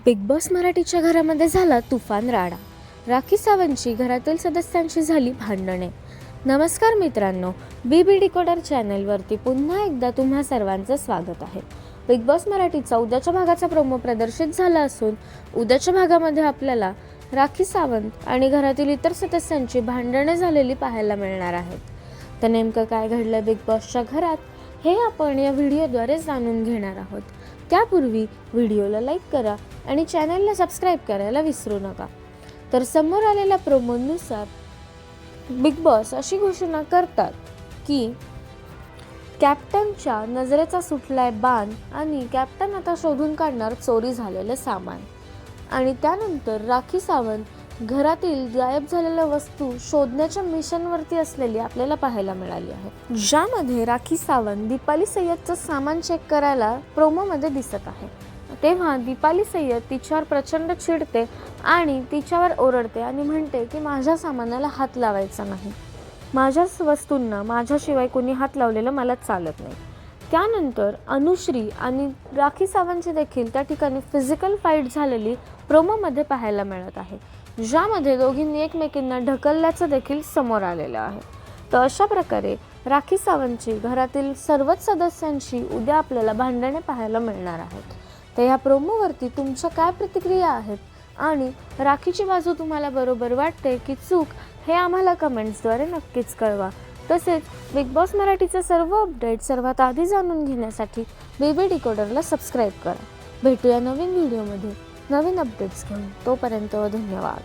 Big boss मराठीच्या घरामध्ये झाला तुफान राडा. राखी सावंतची घरातील सदस्यांशी झाली भांडणे. नमस्कार मित्रांनो, BB डिकोडर चॅनलवरती पुन्हा एकदा तुम्हा सर्वांचं स्वागत आहे. बिग बॉस मराठीचा उद्याच्या भागाचा प्रोमो प्रदर्शित झाला असून उद्याच्या भागामध्ये आपल्याला राखी सावंत आणि घरातील इतर सदस्यांची भांडणे झालेली पाहायला मिळणार आहेत. तर नेमकं काय घडलं बिग बॉसच्या घरात हे आपण या व्हिडिओद्वारे जाणून घेणार आहोत. त्यापूर्वी व्हिडिओला लाईक करा आणि चॅनलला सबस्क्राईब करायला विसरू नका. तर समोर आलेल्या प्रोमोनुसार बिग बॉस अशी घोषणा करतात की कॅप्टनच्या नजरेचा सुटलाय बाण आणि कॅप्टन आता शोधून काढणार चोरी झालेलं सामान. आणि त्यानंतर राखी सावंत घरातील गायब झालेल्या वस्तू शोधण्याच्या मिशनवरती असलेली आपल्याला पाहायला मिळाली आहे, ज्यामध्ये राखी सावंत दीपाली सय्यदचं सामान चेक करायला प्रोमोमध्ये दिसत आहे. तेव्हा दीपाली सय्यद तिच्यावर प्रचंड चिडते आणि तिच्यावर ओरडते आणि म्हणते की माझ्या सामानाला हात लावायचा नाही, माझ्याच वस्तूंना माझ्याशिवाय कोणी हात लावलेलं मला चालत नाही. त्यानंतर अनुश्री आणि राखी सावंतची देखील त्या ठिकाणी फिजिकल फाईट झालेली प्रोमोमध्ये पाहायला मिळत आहे, ज्यामध्ये दोघींनी एकमेकींना ढकलल्याचं देखील समोर आलेलं आहे. तर अशा प्रकारे राखी सावंतची घरातील सर्वच सदस्यांशी उद्या आपल्याला भांडणे पाहायला मिळणार आहेत. तर या प्रोमोवरती तुमच्या काय प्रतिक्रिया आहेत आणि राखीची बाजू तुम्हाला बरोबर वाटते की चूक, हे आम्हाला कमेंट्सद्वारे नक्कीच कळवा. तसेच बिग बॉस मराठीचे सर्व अपडेट सर्वात आधी जाणून घेण्यासाठी BB डिकोडरला सबस्क्राईब करा. भेटूया नवीन व्हिडिओमध्ये नवीन अपडेट्स घेऊन. तोपर्यंत धन्यवाद.